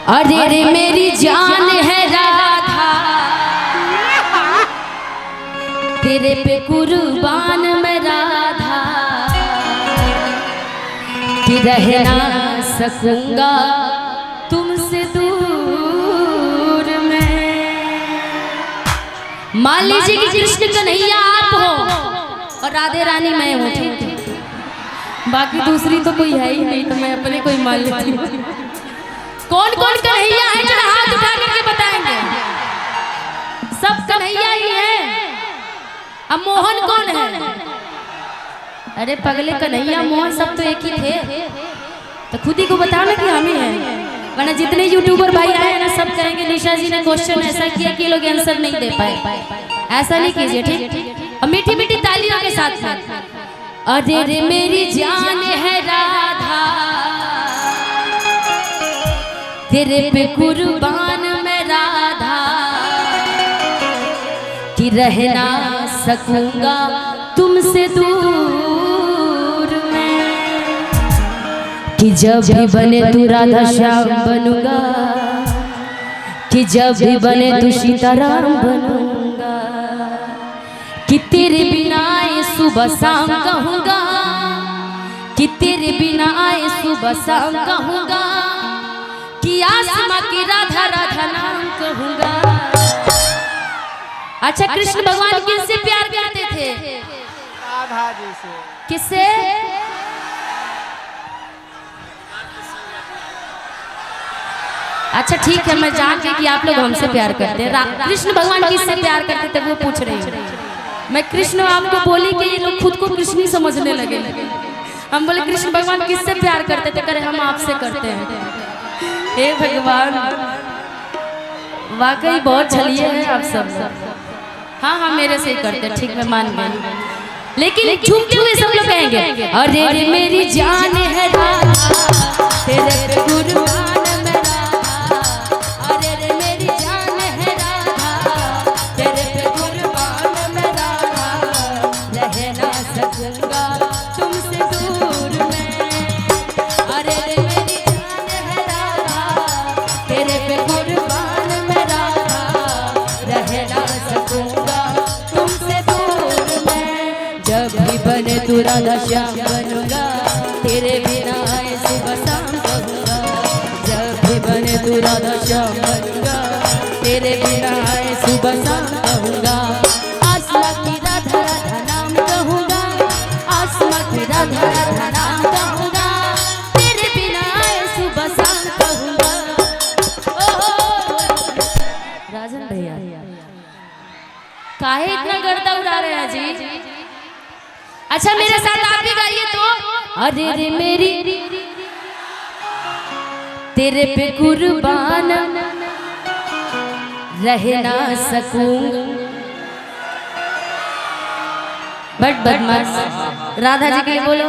अरे रे मेरी जान है राधा, तेरे पे कुर्बान मैं राधा, कि रह ना सकूंगा तुमसे दूर में। मान लीजिए कि कृष्ण कन्हैया आप हो और राधे रानी मैं हूँ, ठीक है? बाकी दूसरी तो कोई है ही नहीं, तो मैं अपने कोई मान लेती हूँ। कौन कौन कन्हैया है जरा हाथ उठा करके बताएंगे। सब कन्हैया ही है। अब मोहन कौन है? अरे पगले, कन्हैया मोहन सब तो एक ही थे, तो खुद ही को बताओ ना कि हम ही हैं। वरना जितने यूट्यूबर भाई आए हैं ना, सब कहेंगे निशा जी ने क्वेश्चन ऐसा किया कि लोग आंसर नहीं दे पाए। ऐसा नहीं कीजिए, ठीक? और मीठी मीठी तालियों के साथ साथ अरे रे मेरी जान है राधा, तेरे पे कुर्बान मैं राधा, कि रह ना सकूंगा तुमसे दूर में। कि जब भी बने तू राधा श्याम बनूंगा, कि जब भी बने तू सीताराम बनूंगा, कि तेरे बिना आए सुबह शाम कहूंगा, कि तेरे बिना आए सुबह शाम कहूंगा, कि आसमां की राधा राधा नाम कहूंगा। अच्छा, कृष्ण भगवान किससे प्यार करते थे? राधा जी से। किससे? अच्छा ठीक है, मैं जान गई कि आप लोग हमसे प्यार करते हैं। कृष्ण भगवान किससे प्यार करते थे वो पूछ रही हूँ मैं। कृष्ण आपको बोली कि ये लोग खुद को कृष्ण ही समझने लगे। हम बोले कृष्ण भगवान किससे प्यार करते थे? करे हम आपसे करते हैं। हे भगवान, वाकई बहुत छलिए हैं आप सब। हाँ हाँ, मेरे से ही करते, ठीक है, मान गए। लेकिन झूमते हुए सब लोग कहेंगे अरे रे मेरी जान है राधा, तेरे पे कुर्बान मैं राधा, अरे रे मेरी जान है राधा, तेरे पे कुर्बान मैं राधा, रह ना सकूंगा तुमसे दूर में। अरे रे मेरी जान है राधा, तेरे पे कुर्बान मैं राधा, रह ना सकूंगा तुमसे दूर में। जब भी बने तू राधा श्याम बनूंगा, तेरे बिना आए सुबह शाम कहूंगा। जब भी बने तू राधा श्याम बनूंगा, तेरे बिना आए सुबह शाम कहूंगा। आसमां की राधा राधा नाम कहूंगा, आसमां की राधा राधा नाम कहूंगा, तेरे बिना आए सुबह शाम कहूंगा। राजन भैया काहे इतना गर्दा उड़ा रहे हैं जी? अच्छा मेरे साथ आप भी गाइए तो। अरे रे मेरी तेरे पे कुर्बान रह ना सकूंगा। बट बदमाश राधा जी के लिए बोलो।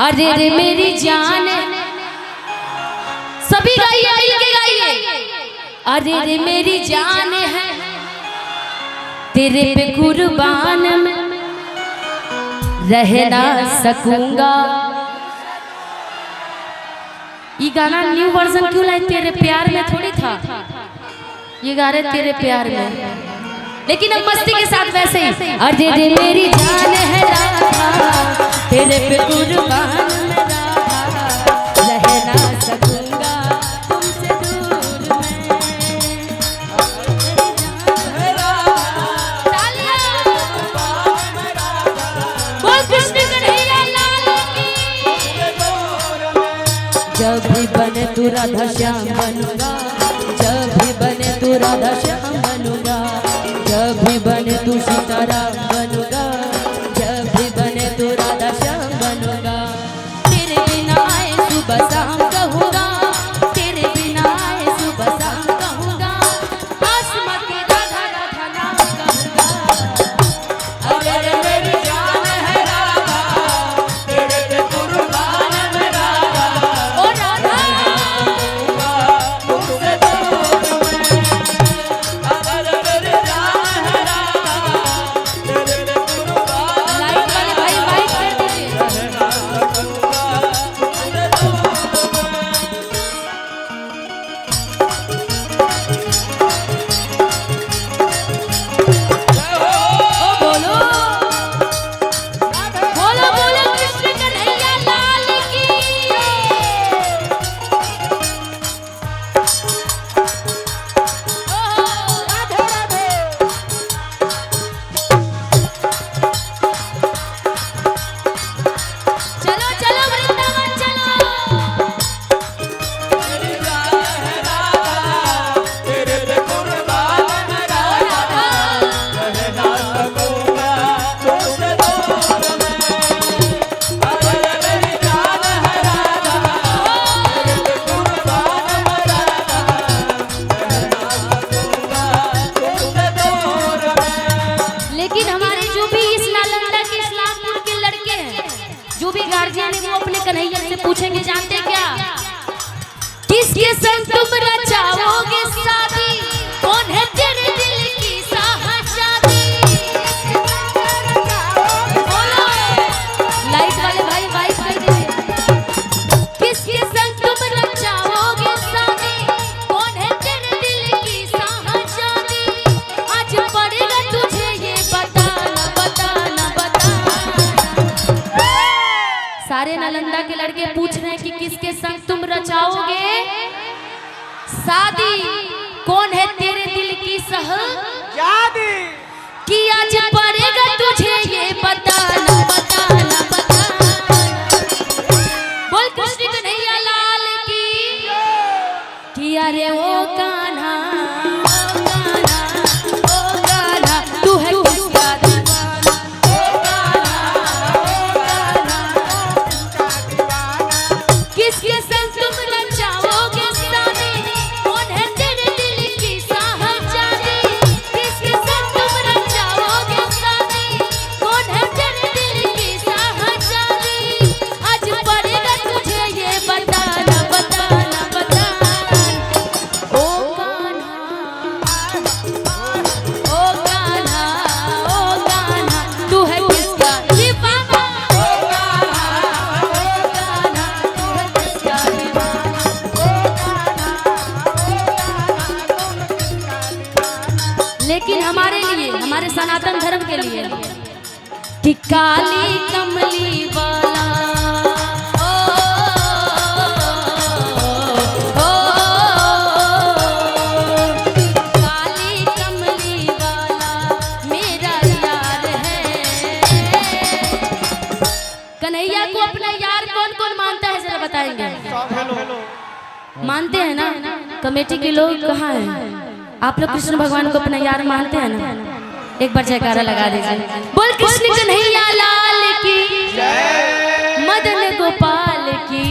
अरे रे मेरी जान, सभी गाइए, मिलके गाइए। अरे रे मेरी जान है, तेरे पे कुर्बान मैं रह ना सकूंगा। ये गाना न्यू वर्जन क्यों लाए? तेरे प्यार में थोड़ी था, ये गा रहे तेरे प्यार में, लेकिन अब मस्ती के साथ वैसे ही। अरे रे मेरी जान है राधा, तेरे पे कुर्बान मैं राधा, रह ना सकूंगा तुमसे दूर में। जब भी बने तू राधा श्याम बनूंगा, जब भी बने तू राधा श्याम बनूंगा, जब भी बने तू सीताराम बनूंगा, जब भी बने तू राधा श्याम बनूंगा, तेरे बिना आए सुबह शाम कहूंगा, तेरे बिना आए सुबह शाम कहूंगा, आसमां की राधा राधा नाम कहूंगा। अरे मेरी जान है राधा, तेरे पे कुर्बान मैं राधा, ओ राधा तुमसे दूर में। अरे मेरी जान है राधा, तेरे संग तुम रचाओगे शादी, कौन है तेरे दिल की शाहजादी? बोलो लाइट वाले भाई वाइफ कर दीजिए। किसके संग तुम रचाओगे शादी, कौन है तेरे दिल की शाहजादी? आज पड़ेगा तुझे ये बताना बताना बताना। सारे नालंदा के लड़के पूछ रहे हैं कि किसके संग तुम रचाओगे शादी, कौन है तेरे दिल की शाहजादी? कि आज पड़ेगा तुझे ये बताना बताना बताना। बोल कृष्ण कन्हैया लाल की, कि अरे ओ कान्हा तू है किसका दीवाना? ओ कान्हा किसके संग तुम रचाओगे शादी, कौन है तेरे दिल की शाहजादी? किसके संग तुम रचाओगे शादी, कौन है तेरे दिल की शाहजादी? आज पड़ेगा तुझे ये बताना बताना बताना। ओ कान्हा ओ कान्हा ओ कान्हा तू है किसका दीवाना? ओ कान्हा तू है किसका दीवाना? लेकिन हमारे लिए, हमारे सनातन धर्म के लिए, कि काली कमली वाला ओ, ओ, काली कमली वाला मेरा यार है। कन्हैया को अपना यार कौन कौन मानता है जरा बताएंगे? मानते हैं ना? कमेटी के लोग कहाँ हैं? आप लोग कृष्ण भगवान को अपना यार मानते हैं ना? एक बार जयकारा लगा दीजिए। बोल कृष्ण कन्हैया लाल की, मदन गोपाल की।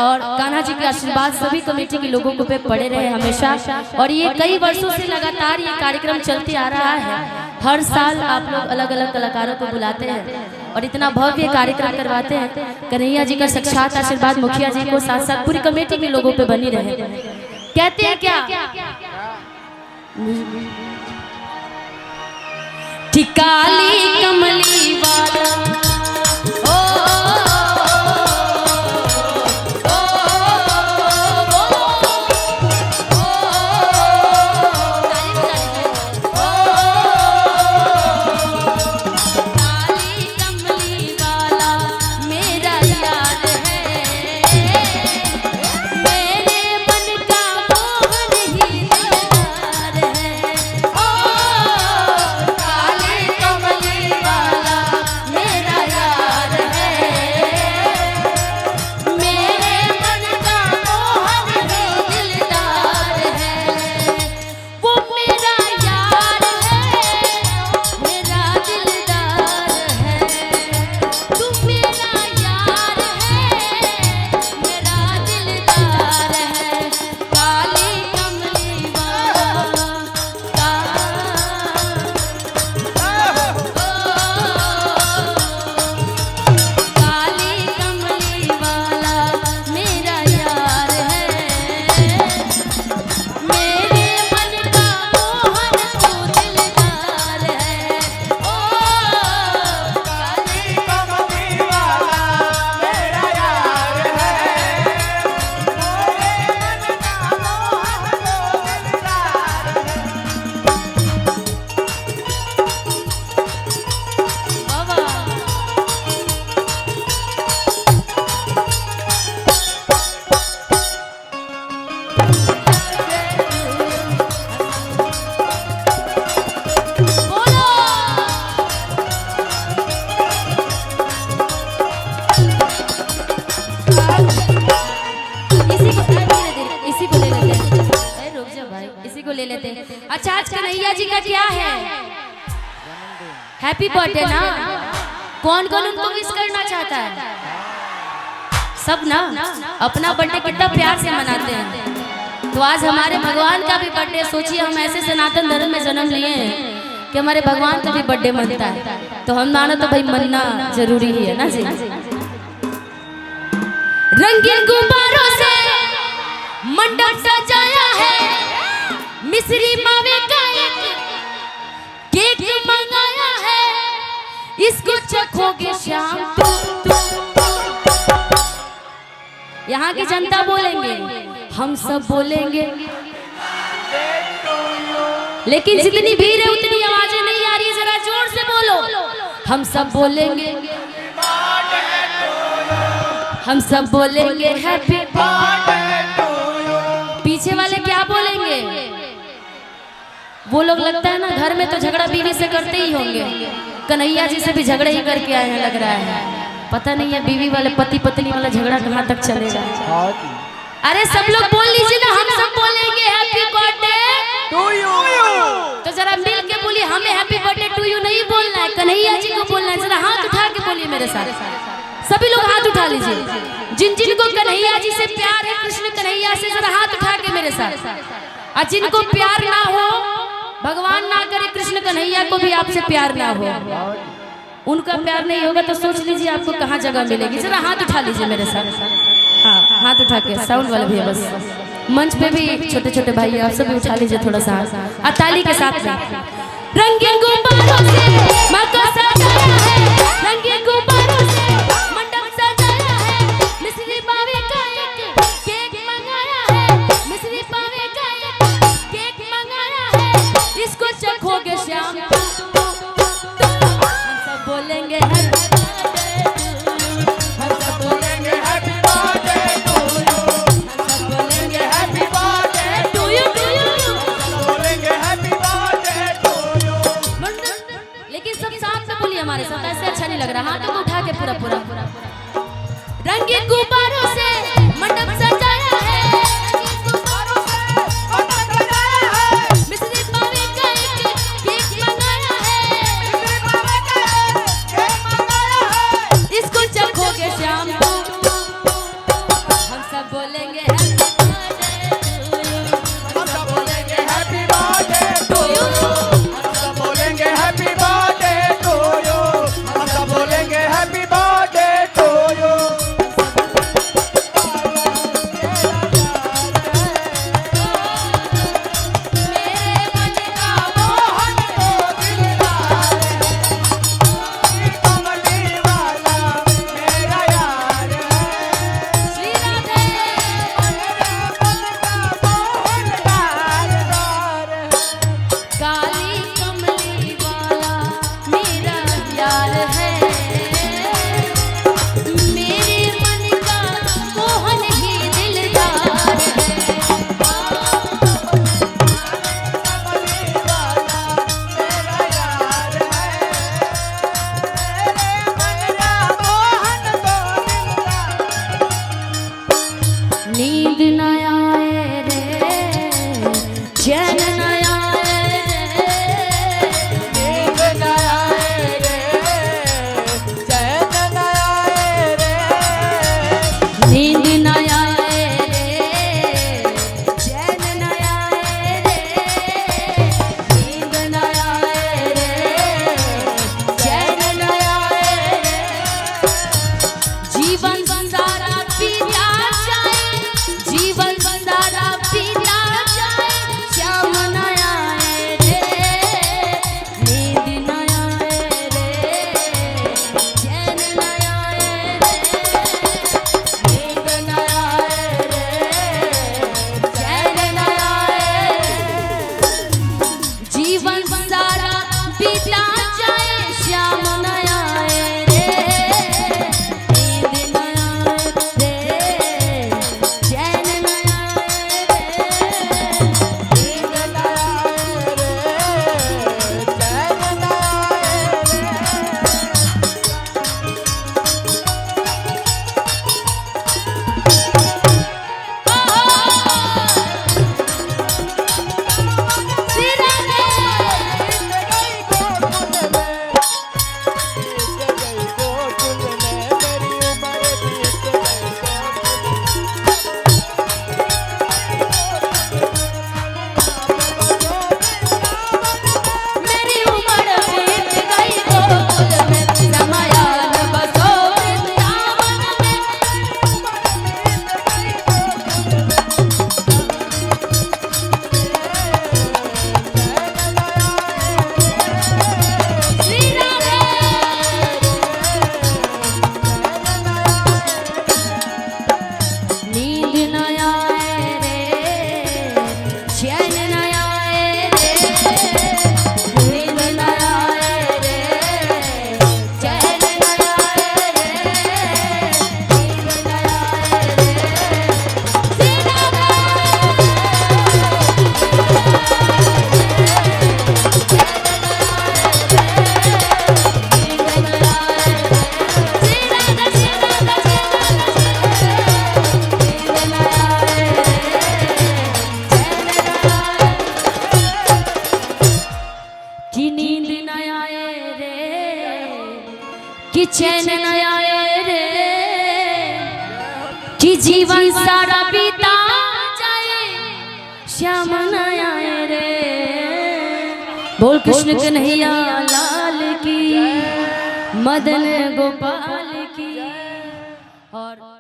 और कान्हा जी के आशीर्वाद सभी कमेटी के लोगों को पे पड़े रहे हमेशा। और ये कई वर्षों से लगातार ये कार्यक्रम चलते आ रहा है। हर साल आप लोग अलग अलग कलाकारों को बुलाते हैं और इतना भव्य कार्यक्रम करवाते हैं। कन्हैया जी का साक्षात आशीर्वाद मुखिया जी को साथ साथ पूरी कमेटी के लोगों पे बनी रहे। कहते हैं क्या? काली कमली वाला ओ, ओ, काली कमली वाला मेरा यार है, मेरे मन का मोहन ही दिलदार है। ओ काली कमली वाला मेरा यार है, मेरे मन का मोहन ही दिलदार है। वो मेरा यार है, मेरा दिलदार है। तू मेरा यार है, मेरा दिलदार है। काली कमली वाला काली कमली वाला मेरा यार है, मेरे मन का मोहन तू दिलदार है। ओ काली कमली वाला मेरा यार है, मेरे मन का मोहन तो दिलदार है। बाबा बोलो इसी को ले लेते हैं। अरे रुक जा भाई, इसी को ले लेते हैं। अच्छा आज कन्हैया जी का क्या है? हैप्पी बर्थडे ना? कौन कौन उनको विश करना चाहता है? सब ना अपना बर्थडे कितना प्यार से मनाते हैं। तो आज हमारे भगवान का भी बर्थडे, सोचिए हम ऐसे सनातन धर्म में जन्म लिए हैं कि हमारे भगवान का भी बर्थडे मनता है, तो हम मानो तो भाई मनना जरूरी ही है ना जी। रंगीन गुब्बारों से चखोगे श्याम तू। यहाँ की जनता बोलेंगे, हम सब बोलेंगे, लेकिन जितनी भीड़ है उतनी आवाजें नहीं आ रही है, जरा जोर से बोलो। हम सब बोलेंगे, हम सब बोलेंगे हैप्पी बर्थडे टू यू। पीछे वाले क्या बोलेंगे? वो लोग लगता है ना घर में तो झगड़ा बीवी से करते ही होंगे, कन्हैया जी से भी झगड़े ही करके आए हैं लग रहा है। पता नहीं है बीवी वाले पति पत्नी वाला झगड़ा कहाँ तक चलेगा। अरे सब लोग बोल लीजिए ना, हम सब बोलेंगे हैप्पी बर्थडे टू यू। तो जरा मिल के बोलिए, हमें हैप्पी बर्थडे टू यू नहीं बोलना है, कन्हैया जी को बोलना है। जरा हाथ उठा के बोलिए मेरे साथ, सभी लोग हाथ उठा लीजिए। जिन जिनको कन्हैया जी से प्यार है, कृष्ण कन्हैया से, जरा हाथ उठा के मेरे साथ। और जिनको प्यार ना हो, भगवान ना करे कृष्ण कन्हैया को भी आपसे प्यार ना हो, उनका प्यार नहीं होगा तो सोच लीजिए आपको कहाँ जगह मिलेगी। जरा हाथ उठा लीजिए मेरे साथ। हाँ, हाथ उठा के, साउंड वाला भी है बस। मंच पे भी छोटे छोटे भाई आप सब भी उठा लीजिए थोड़ा सा, और ताली के साथ में। रंगीन गुब्बारों से मक्का सजाया है, रंगीन गुब्बारों से मंडप सजाया है, मिश्री पावे का एक केक मंगाया है, मिश्री पावे का एक केक मंगाया है, इसको चखोगे श्याम तू। हम सब बोलेंगे हैप्पी बर्थडे टू यू, हम सब बोलेंगे हैप्पी बर्थडे टू यू, हम सब बोलेंगे हैप्पी बर्थडे टू यू, बोलेंगे हैप्पी बर्थडे टू यू। लेकिन सब साथ में बोलिए हमारे साथ, ऐसे अच्छा नहीं लग रहा। हाथों को उठा के पूरा पूरा। रंगीन गुब्बारों से मंडप सजाया है, रंगीन गुब्बारों से मंडप सजाया है, मिश्री पावे का एक केक मंगाया है, मिश्री पावे का एक केक मंगाया है, इसको चखोगे श्याम तू। हम सब बोलेंगे हैप्पी बर्थडे टू यू, हम सब बोलेंगे हैप्पी बर्थडे टू यू, हम सब बोलेंगे हैप्पी बर्थडे टू यू। मेरे मन का मोहन तो दिलदार है, कमली वाला मेरा यार है, श्री राधे। मेरे मन का मोहनदार यार है। काली कमली वाला मेरा यार है, मेरे मन का मोहन ही दिलदार है। कमली वाला मेरा यार है, मेरा मोहन तो दिलदार। नींद न आए रे, चैन न आए रे, नींद न आए रे, चैन न आए रे, नींद न आए रे, चैन न आए रे, नींद न आए रे, चैन न आए रे। जीवन सारा बीता जाए, जीवन श्याम आए रे। बोल कृष्ण कन्हैया लाल की, मदन गोपाल की। और